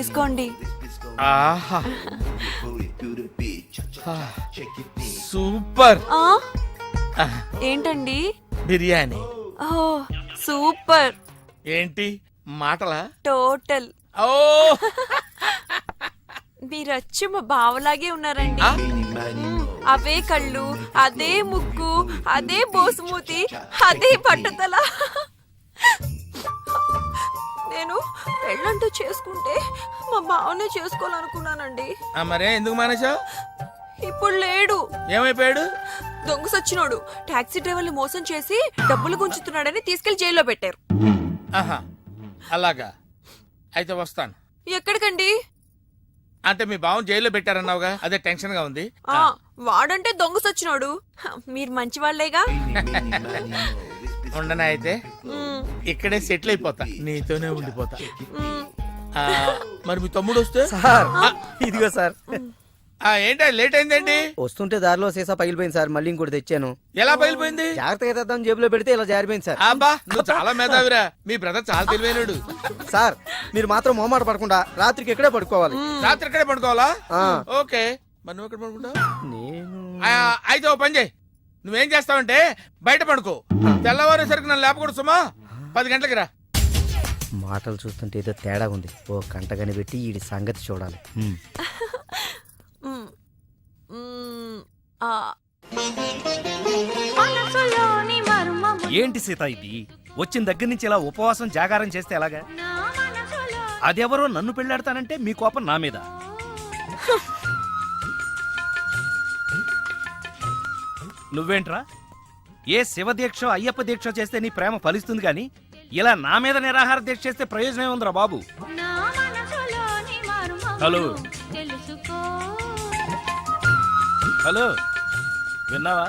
తీసుకోండి. ఆహా సూపర్. ఏంటండి? బిర్యానీ. ఓ సూపర్. ఏంటి మాటలా? టోటల్. ఓ మీరచ్చి మా బావలాగే ఉన్నారండి. అవే కళ్ళు, అదే ముక్కు, అదే బోసుమూతి, అదే పట్టుదల. నేను పెళ్ళంటూ చేసుకుంటే మా బావనే చేసుకోవాలనుకున్నానండి. మరే ఎందుకు మానేశావు? ఇప్పుడు లేడు. ఏమైపోయాడు? దొంగ సచ్చినోడు టాక్సీ డ్రైవర్ని మోసం చేసి డబ్బులు గుంచుతున్నాడని తీసుకెళ్లి జైల్లో పెట్టారు. ఆహా అలాగా, అయితే వస్తాను. ఎక్కడికండి? అంటే మీ బావని జైల్లో పెట్టారన్నావుగా, అదే టెన్షన్ గా ఉంది. వాడంటే దొంగ సచ్చినోడు, మీరు మంచి వాళ్ళేగా. ఉండనా అయితే ఇక్కడే సెటిల్ అయిపోతా, నీతోనే ఉండిపోతా. మరి మీ తమ్ముడు వస్తే? సార్ ఇదిగో సార్. ఏంటి లేట్ అయిందేంటి? వస్తుంటే దారిలో సీసా పగిలిపోయింది సార్, మళ్ళీ ఇంకోటి తెచ్చాను. ఎలా పగిలిపోయింది? జాగ్రత్తగా తెద్దాం జేబులో పెడితే ఇలా జారిపోయింది సార్. అబ్బా నువ్వు చాలా మేధావిరా, మీ బ్రదర్ చాలా తెలివైనడు. సార్ మీరు మాత్రం మొహమాట పడకుండా రాత్రికి ఎక్కడే పడుకోవాలి. రాత్రి ఎక్కడే పడుకోవాలా? ఓకే, మరి నువ్వు ఎక్కడ పడుకుంటావు? నేను అయితే ఓ పని చేయి, నువ్వేం చేస్తావంటే బయట పడుకో, తెల్లవారేసరికి నన్ను లేపకూడదు సుమా. 10 గంటలకి రా. మాటలు చూస్తుంటే ఏదో తేడా ఉంది. ఓ గంట కనిపెట్టి ఈ సంగతి చూడాలి. ఏంటి సీత ఇది? వచ్చిన దగ్గర నుంచి ఇలా ఉపవాసం జాగారం చేస్తే ఎలాగా? అదెవరో నన్ను పెళ్ళాడతానంటే మీ కోపం నా మీద. నువ్వేంట్రా? ఏ శివ దీక్ష అయ్యప్ప దీక్ష చేస్తే నీ ప్రేమ ఫలిస్తుంది గాని ఇలా నా మీద నిరాహార దీక్ష చేస్తే ప్రయోజనం ఏముందిరా బాబు? హలో హలో, విన్నావా?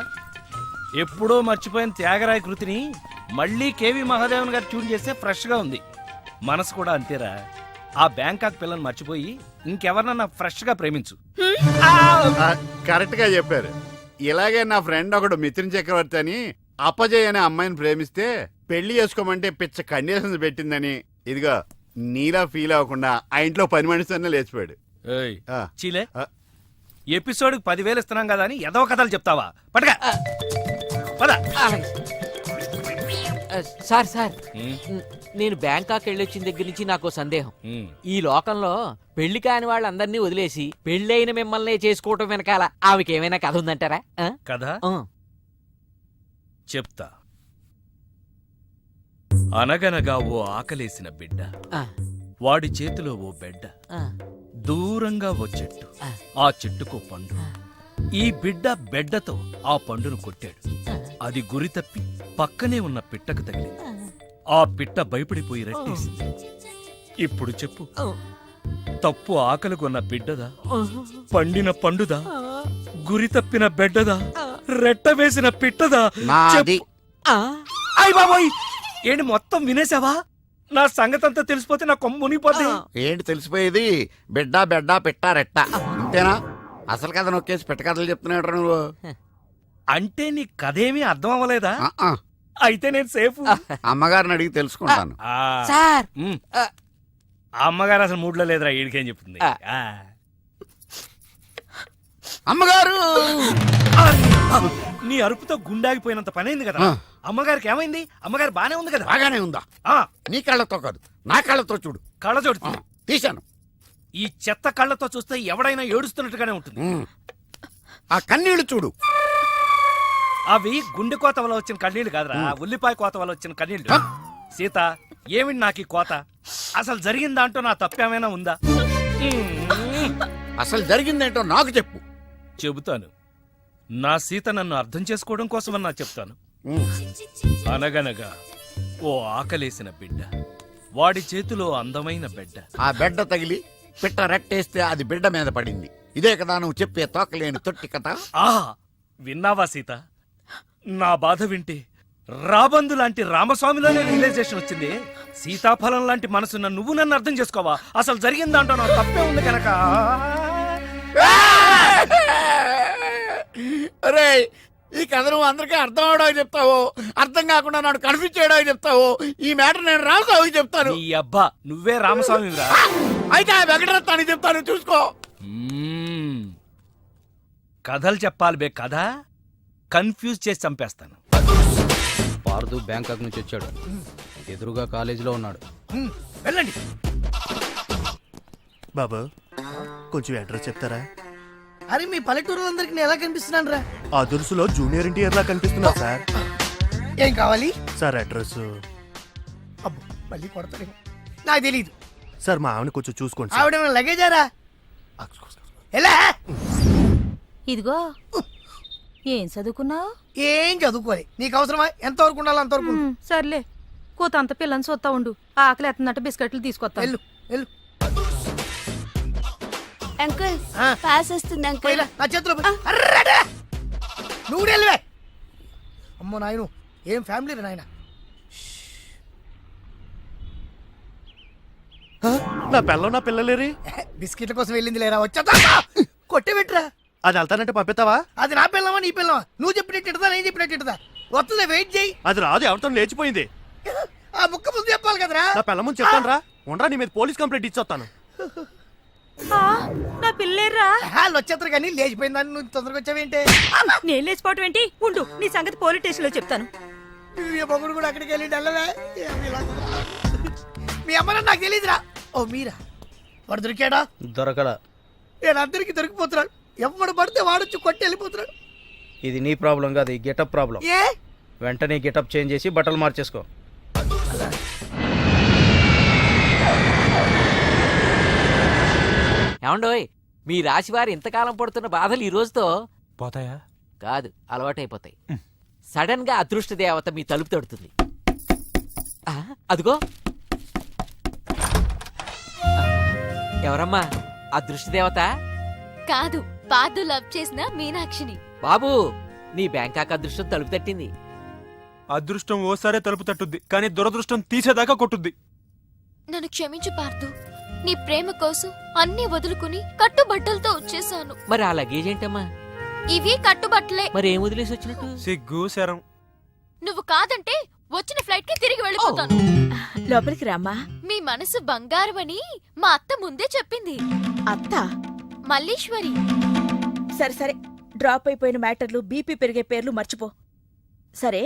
ఎప్పుడో మర్చిపోయిన త్యాగరాయ కృతిని మళ్ళీ కేవి మహాదేవన్ గారు ట్యూన్ చేస్తే ఫ్రెష్ గా ఉంది. మనసు కూడా అంతేరా. ఆ బ్యాంకాక్ పిల్లని మర్చిపోయి ఇంకెవరినన్నా ఫ్రెష్ గా ప్రేమించు. కరెక్ట్ గా చెప్పారు. ఇలాగే నా ఫ్రెండ్ ఒకడు మిథున్ చక్రవర్తి అని అప్పజయ్ అనే అమ్మాయిని ప్రేమిస్తే పెళ్లి చేసుకోమంటే పిచ్చ కండిషన్స్ పెట్టిందని, ఇదిగో నీలా ఫీల్ అవ్వకుండా ఆ ఇంట్లో పని మనిషితోనే లేచిపోయాడు. చీలే, ఎపిసోడ్ 10,000 ఇస్తున్నాం కదా అని ఏదో కథలు చెప్తావా? పడగా సార్ సార్, నేను బ్యాంకాక్ వెళ్ళొచ్చిన దగ్గర నుంచి నాకు సందేహం. ఈ లోకంలో పెళ్లి కాని వాళ్ళందరినీ వదిలేసి పెళ్ళైన మిమ్మల్ని చేసుకోవటం వెనకాల ఆమెకేమైనా కథ ఉందంటారా? కథ చెప్తా. అనగనగా ఓ ఆకలేసిన బిడ్డ, వాడి చేతిలో ఓ బెడ్డ, దూరంగా ఓ చెట్టు, ఆ చెట్టుకో పండు. ఈ బిడ్డ బెడ్డతో ఆ పండును కొట్టాడు. అది గురి తప్పి పక్కనే ఉన్న పిట్టకు తగిలింది. ఆ పిట్ట భయపడిపోయి రెట్టేసింది. ఇప్పుడు చెప్పు, తప్పు ఆకలి కొన్న బిడ్డదా, పండిన పండుదా, గురి తప్పిన బెడ్డదా, రెట్ట వేసిన పిట్టదా? అయ్ బాబోయ్, ఏంటి మొత్తం వినేసావా? నా సంగతంతా తెలిసిపోతే నా కొమ్ము మునిగిపోతే. ఏంటి తెలిసిపోయేది? బిడ్డ బెడ్డ పిట్ట రెట్ట అంతేనా? అసలు కథ నొక్కేసి పిట్ట కథలు చెప్తున్నాడు నువ్వు. అంటే నీ కథేమీ అర్థం అవ్వలేదా? అయితే నేను సేఫ్. అమ్మగారిని అడిగి తెలుసుకుంటాను. సార్, అమ్మగారు అసలు మూడ్లో లేదురా, ఈడికేం చెప్తుంది. అమ్మగారు, నీ అరుపుతో గుండాగిపోయినంత పనైంది కదా. అమ్మగారికి ఏమైంది? అమ్మగారు బానే ఉంది కదా? బాగానే ఉందా? నీ కళ్ళతో కాదు, నా కళ్ళతో చూడు. కళ్ళజోడు తీశాను. ఈ చెత్త కళ్ళతో చూస్తే ఎవడైనా ఏడుస్తున్నట్టుగానే ఉంటుంది. ఆ కన్నీళ్లు చూడు. అవి గుండె కోత వల్ల వచ్చిన కన్నీళ్లు కాదురా, ఉల్లిపాయ కోత వల్ల వచ్చిన కన్నీళ్లు. సీత, ఏమిటి నాకు ఈ కోత? అసలు జరిగిన దాంట్లో నా తప్పేమైనా ఉందా? అసలు జరిగిందేంటో నాకు చెప్పు. చెబుతాను. నా సీత నన్ను అర్థం చేసుకోవడం కోసమన్నా చెప్తాను. అనగనగా ఓ ఆకలేసిన బిడ్డ, వాడి చేతిలో అందమైన బెడ్డ. ఆ బెడ్డ తగిలి పిట్ట రెట్టేస్తే అది బిడ్డ మీద పడింది. ఇదే కదా నువ్వు చెప్పే తోకలేని తొట్టి కథ? విన్నావా సీత? నా బాధ వింటే రాబందు లాంటి రామస్వామిలోనే రియలైజేషన్ వచ్చింది. సీతాఫలం లాంటి మనసున్న నువ్వు నన్ను అర్థం చేసుకోవా? అసలు జరిగిందంటో నాకు తప్పే ఉంది కనుక. అరే, ఈ కథ నువ్వు అందరికీ అర్థం అవడానికి చెప్తావు, అర్థం కాకుండా నన్ను కన్ఫ్యూజ్ చేయడానికి చెప్తావు. ఈ మ్యాటర్ నేను రామస్వామికి చెప్తాను. ఈ అబ్బా, నువ్వే రామస్వామిరా. అయితే ఆ వెంకటరత్నాన్ని చెప్తాను చూసుకో. మ్మ్. కథలు చెప్పాలి బే కథ, కన్ఫ్యూజ్ చేసి చంపేస్తాను. పార్దు బ్యాంకాక్ నుంచి వచ్చాడు. ఎదురుగా కాలేజీలో ఉన్నాడు. వెళ్ళండి. బాబు కొంచెం అడ్రస్ చెప్తారా? అరే మీ పల్లెటూరులందరికి నేను ఎలా కనిపిస్తున్నాను రా? ఆ దురుసులో జూనియర్ ఎన్టీఆర్ లా కనిపిస్తున్నా సార్. ఏం కావాలి సార్ అడ్రస్ అబ్బో మళ్ళీ కొడతాడు. నాకు తెలీదు. సార్ మా ఆవిడ కొంచెం చూసుకోండి సార్. ఆవిడ లగేజారా? ఎలా? ఇదిగో ఏం చదువుకున్నావు? ఏం చదువుకోవాలి. నీకు అవసరమా? ఎంతవరకు ఉండాలి అంతవరకు ఉండు. సర్లే కూతంత పిల్లని చూస్తా ఉండు. ఆకలి ఎత్తున్నట్టు బిస్కెట్లు తీసుకొస్తా. వెళ్ళు వెళ్ళు. అంకుల్ ఆ. పాస్ వస్తుంది అంకుల్. పోయిలా, నా చేతిలో పోయి. అర్రడా! నువ్వు కూడా వెళ్ళవే. అమ్మో నాయను ఏం ఫ్యామిలీ నాయన. నా పిల్ల నా పిల్లలేరి బిస్కెట్ల కోసం వెళ్ళింది లేరా? వచ్చా కొట్టే పెట్టరా. అది వెళ్తానంటే పంపిస్తావా? అది నా పిల్లవా నీ పిల్లవా? నువ్వు చెప్పినట్టు ఇడతా, నేను చెప్పినట్టు ఇడతా. వస్తుందా? వెయిట్ చేయి. అది రాదు, ఎవరితో లేచిపోయింది. ఆ ముక్క ముందు చెప్పాలి కదరా. నా పిల్ల ముందు చెప్తాను రా. ఉండరా, నీ మీద పోలీస్ కంప్లైంట్ ఇచ్చొస్తాను. నా పిల్లేర్రా. వాళ్ళు వచ్చేస్తారు కానీ లేచిపోయిందని నువ్వు తొందరగా వచ్చావేంటే? నేను లేచిపోవటం ఏంటి? ఉండు నీ సంగతి పోలీస్ స్టేషన్ లో చెప్తాను. మీ మొగుడు కూడా అక్కడికి వెళ్ళి వెళ్ళవే. మీ అమ్మ నాకు తెలియదురా. ఓ మీరా? వాడు దొరికాడా? దొరకలా. నేను అందరికి దొరికిపోతున్నాడు. ఎవడు పడితే వాడొచ్చి కొట్టి వెళ్ళిపోతున్నాడు. ఇది నీ ప్రాబ్లం కాదు, ఈ గెటప్ ప్రాబ్లం. ఏ వెంటనే గెటప్ చేంజ్ చేసి బట్టలు మార్చేసుకో. ఏమండోయ్, మీ రాశివారు ఇంతకాలం పడుతున్న బాధలు ఈ రోజుతో పోతాయా? కాదు, అలవాటైపోతాయి. సడన్ గా అదృష్ట దేవత మీ తలుపు తడుతుంది. ఆ, అదిగో. ఎవరమ్మా అదృష్ట దేవత? కాదు, పాదు లవ్ చేసిన మీనాక్షిని. బాబు, నీ బ్యాంకాక్ అదృష్టం తలుపు తట్టింది. అదృష్టం ఓసారే తలుపు తట్టుద్ది, కానీ దురదృష్టం తీసేదాకా కొట్టుద్ది. నన్ను క్షమించు పార్థు. నీ ప్రేమ కోసం అన్ని వదులుకుని కట్టుబట్టలతో వచ్చేసాను. మరి ఆ లగేజ్ ఏంటమ్మా? ఇవి కట్టుబట్టలే. మరి ఏం వదిలేసి వచ్చినట్టు? సిగ్గు శరం. నువ్వు కాదంటే వచ్చిన ఫ్లైట్ కి తిరిగి వెళ్ళిపోతాను. లోపలికి రామ్మా. మీ మనసు బంగారమని మా అత్త ముందే చెప్పింది. అత్త? మల్లీశ్వరి. సరే సరే, డ్రాప్ అయిపోయిన మ్యాటర్లు, బీపీ పెరిగే పేర్లు మర్చిపో. సరే,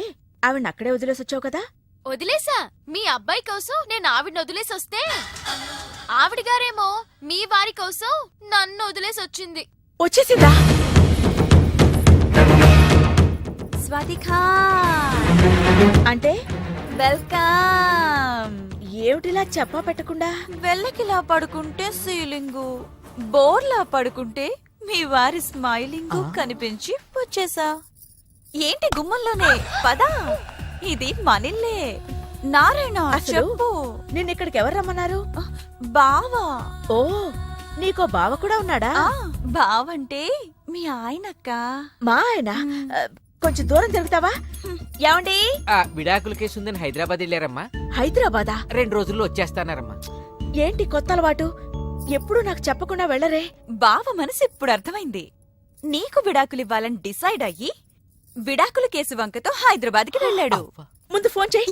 ఆవిడ అక్కడే వదిలేసి వచ్చావు కదా? వదిలేసా. మీ అబ్బాయి కోసం నేను ఆవిడని వదిలేసి వస్తే ఆవిడ గారేమో మీ వారి కోసం నన్ను వదిలేసి వచ్చింది. వచ్చేసిందా? స్వాతికా అంటే వెల్కమ్. ఏమిటిలా చెప్పా పెట్టకుండా? వెళ్ళకిలా పడుకుంటే సీలింగు, బోర్లా పడుకుంటే మీ వారి స్మైలింగ్ కనిపించి వచ్చేసా. ఏంటి గుమ్మంలోనే? పదా, ఇది మనిల్లే. నారాయణ అసలు చెప్పు. నిన్నిక్కడికి ఎవరు రమ్మన్నారు? బావా. ఓ, నీకో బావ కూడా ఉన్నాడా? బావంటే మీ ఆయనక్క. మా ఆయన? కొంచెం దూరం తిరుగుతావా? ఏమండి? విడాకుల కేసు ఉందని హైదరాబాద్ వెళ్ళారమ్మా. హైదరాబాదా? 2 రోజుల్లో వచ్చేస్తానారమ్మా. ఏంటి కొత్త అలవాటు? ఎప్పుడు నాకు చెప్పకుండా వెళ్ళరే? బావ మనసు ఇప్పుడు అర్థమైంది. నీకు విడాకులు ఇవ్వాలని డిసైడ్ అయ్యి విడాకుల కేసు వంకతో హైదరాబాద్ కి వెళ్ళాడు. ముందు ఫోన్ చేయి.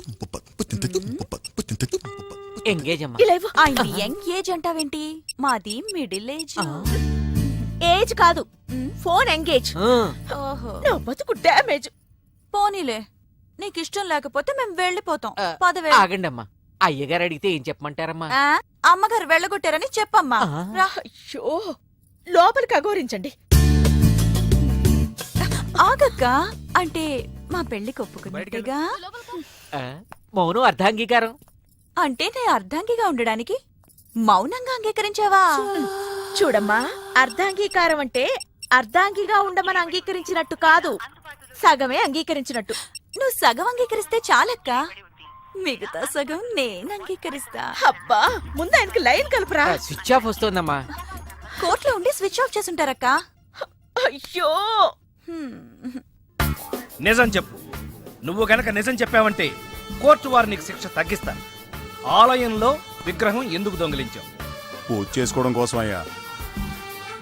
ఎంగేజ్ అమ్మా. ఇలా ఇవ్వు. ఆయన యంగ్ ఏజ్ అంటావేంటి? మాది మిడిల్ ఏజ్. ఏజ్ కాదు, ఫోన్ ఎంగేజ్. ఓహో, నా బతుకు డ్యామేజ్. పోనీలే, నీకిష్టం లేకపోతే మేము వెళ్ళిపోతాం. పదవే. ఆగండి అమ్మా, అయ్యగారు అడిగితే ఏం చెప్పమంటారమ్మా? అమ్మగారు వెళ్ళగొట్టారని చెప్పమ్మా. రా. అయ్యో, లోపలికి అఘోరించండి. ఆగక్క, అంటే మా పెళ్లికి ఒప్పుకున్నట్టుగా. మౌనం అర్ధాంగీకారం. అంటే నే అర్ధాంగిగా ఉండడానికి మౌనంగా అంగీకరించావా? చూడమ్మా, అర్ధాంగీకారం అంటే అర్ధాంగిగా ఉండమని అంగీకరించినట్టు కాదు, సగమే అంగీకరించినట్టు. నువ్వు సగం అంగీకరిస్తే చాలక్క, మిగతా సగం నేను అంగీకరిస్తా. అబ్బా, ముందు ఆయనకి లైన్ కలుపురా. స్విచ్ ఆఫ్ వస్తోందమ్మా. కోర్టులో ఉండి స్విచ్ ఆఫ్ చేసుంటారక్క. అయ్యో, నిజం చెప్పు. నువ్వు గనక నిజం చెప్పావంటే కోర్టు వారు నీకు శిక్ష తగ్గిస్తారు. ఆలయంలో విగ్రహం ఎందుకు దొంగిలించావు? పూజ చేసుకోవడం కోసం అయ్యా.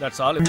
That's all.